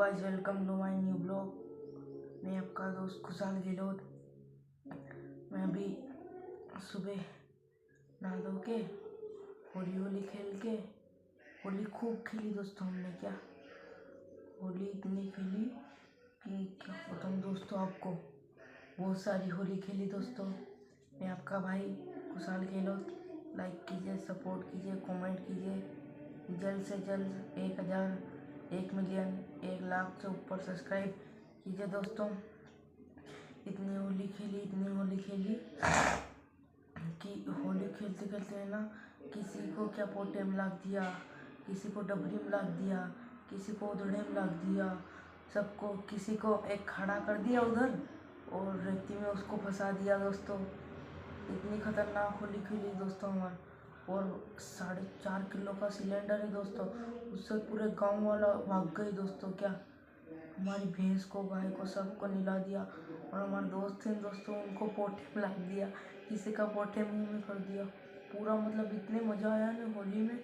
Guys, welcome to my new blog. मैं आपका दोस्त खुशहाल गहलोत। मैं अभी सुबह नहा धो के होली खेल के होली खूब खेली दोस्तों। हमने क्या होली इतनी खेली कि क्या बताऊँ दोस्तों आपको। बहुत सारी होली खेली दोस्तों। मैं आपका भाई खुशहाल गहलोत। लाइक कीजिए, सपोर्ट कीजिए, कमेंट कीजिए। जल्द से जल्द 1000, 1 मिलियन, 1 लाख से ऊपर सब्सक्राइब कीजिए दोस्तों। इतनी होली खेली कि होली खेलते खेलते है ना, किसी को क्या पोटे में लग दिया, किसी को डबरी में लग दिया, किसी को उधड़े में लग दिया, सबको किसी को एक खड़ा कर दिया उधर और रेती में उसको फंसा दिया दोस्तों। इतनी खतरनाक होली खेली दोस्तों हमारे। और 4.5 किलो का सिलेंडर है दोस्तों, उससे पूरे गांव वाला भाग गए दोस्तों। क्या हमारी भैंस को, गाय को, सबको निला दिया। और हमारे दोस्त थे दोस्तों, उनको पोटे में लग दिया, किसी का पोटे मुंह में कर दिया। पूरा मतलब इतने मज़ा आया ना होली में,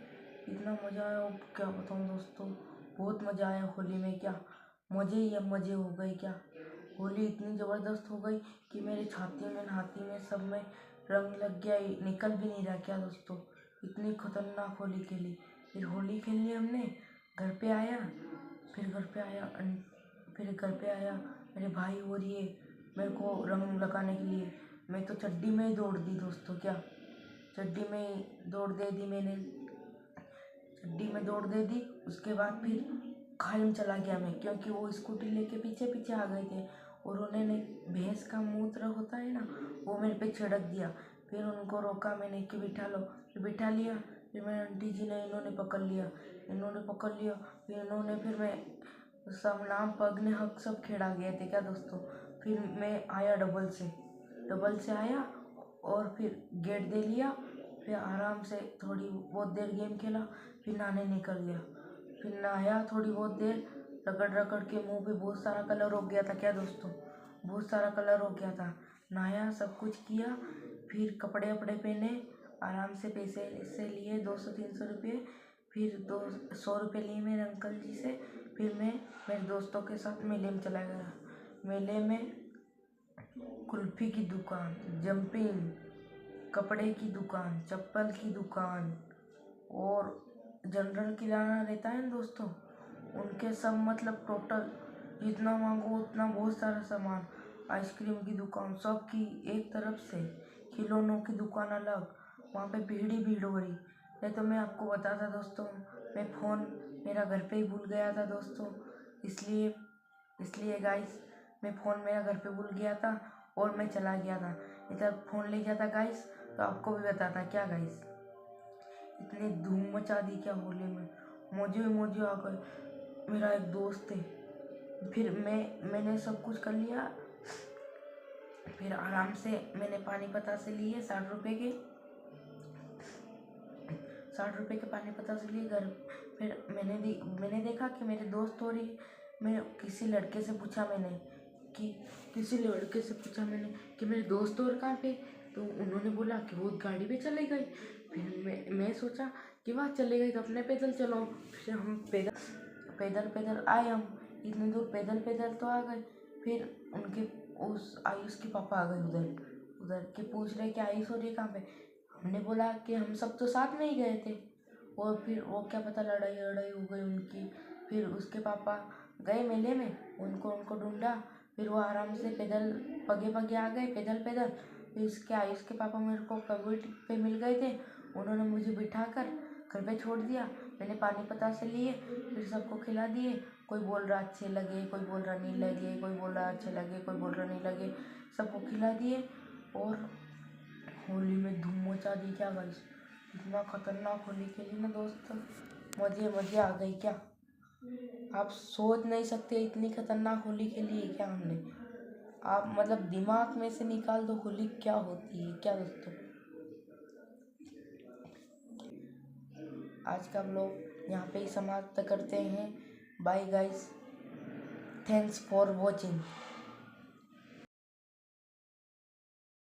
इतना मज़ा आया क्या बताऊँ दोस्तों। बहुत मज़ा आया होली में। क्या मज़े ही मज़े हो गए। क्या होली इतनी ज़बरदस्त हो गई कि मेरे छाती में, हाथी में, सब में रंग लग गया, निकल भी नहीं रहा। क्या दोस्तों, इतनी खतरनाक होली खेली। फिर होली खेल ली हमने, घर पे आया, फिर घर पे आया मेरे भाई और ये मेरे को रंग लगाने के लिए। मैं तो चड्डी में ही दौड़ दी दोस्तों। क्या चड्डी में ही दौड़ दे दी मैंने, चड्डी में दौड़ दे दी। उसके बाद फिर खाई में चला गया मैं, क्योंकि वो स्कूटी लेके पीछे पीछे आ गए थे और उन्होंने भैंस का मूत्र होता है ना, वो मेरे पे छिड़क दिया। फिर उनको रोका मैंने कि बिठा लो, फिर बिठा लिया। फिर मेरे आंटी जी ने इन्होंने पकड़ लिया, फिर मैं सब नाम पगने हक सब खेड़ा गए थे। क्या दोस्तों, फिर मैं आया डबल से आया और फिर गेट दे लिया। फिर आराम से थोड़ी बहुत देर गेम खेला, फिर नहाने निकल गया। फिर नहाया थोड़ी बहुत देर, रगड़ के मुंह पे बहुत सारा कलर हो गया था। क्या दोस्तों, बहुत सारा कलर हो गया था। नहाया, सब कुछ किया, फिर कपड़े वपड़े पहने, आराम से पैसे से लिए 200-300 रुपये। फिर 100 रुपये लिए मेरे अंकल जी से। फिर मैं मेरे दोस्तों के साथ मेले में चला गया। मेले में कुल्फ़ी की दुकान, जंपिंग, कपड़े की दुकान, चप्पल की दुकान और जनरल किराना रहता है ना दोस्तों, उनके सब मतलब टोटल जितना मांगो उतना बहुत सारा सामान। आइसक्रीम की दुकान सबकी एक तरफ से, खिलौनों की दुकान अलग। वहाँ पे भीड़ हो रही। नहीं तो मैं आपको बताता दोस्तों, मैं फ़ोन मेरा घर पे ही भूल गया था दोस्तों। इसलिए गाइस, मैं फ़ोन मेरा घर पे भूल गया था और मैं चला गया था। इधर फ़ोन ले गया था गाइस, तो आपको भी बताता। क्या गाइस, इतनी धूम मचा दी क्या होली में, मौजे आ गए। मेरा एक दोस्त है, फिर मैंने सब कुछ कर लिया। फिर आराम से मैंने पानी पता से लिए 60 रुपये के, 60 रुपये के पानी पता से लिए घर। फिर मैंने देखा कि मेरे दोस्त हो रही। मैं किसी लड़के से पूछा मैंने कि मेरे दोस्त और कहाँ पे, तो उन्होंने बोला कि वो गाड़ी पे चले गए। फिर मैं सोचा कि वहाँ चले गए तो अपने पैदल चलो। फिर हम पैदल आए। हम इतनी दूर पैदल तो आ गए। फिर उनके उस आयुष के पापा आ गए उधर के, पूछ रहे कि आयुष हो रही कहाँ पे। हमने बोला कि हम सब तो साथ में ही गए थे। और फिर वो क्या पता लड़ाई हो गई उनकी। फिर उसके पापा गए मेले में, उनको ढूंढा। फिर वो आराम से पैदल पगे आ गए, पैदल। फिर उसके आयुष के पापा मेरे को कबूट पे मिल गए थे। उन्होंने मुझे बिठाकर घर पे छोड़ दिया। मैंने पानी पता से लिए, फिर सबको खिला दिए। कोई बोल रहा अच्छे लगे, कोई बोल रहा नहीं लगे, कोई बोल रहा अच्छे लगे, कोई बोल रहा नहीं लगे। सबको खिला दिए और होली में धूम मचा दी। क्या गाइस, इतना खतरनाक होली खेली ना दोस्तों, मज़े आ गई। क्या आप सोच नहीं सकते, इतनी खतरनाक होली खेली है क्या हमने। आप मतलब दिमाग में से निकाल दो होली क्या होती है। क्या दोस्तों, आज का व्लॉग यहाँ पे ही समाप्त करते हैं। Bye guys, thanks for watching.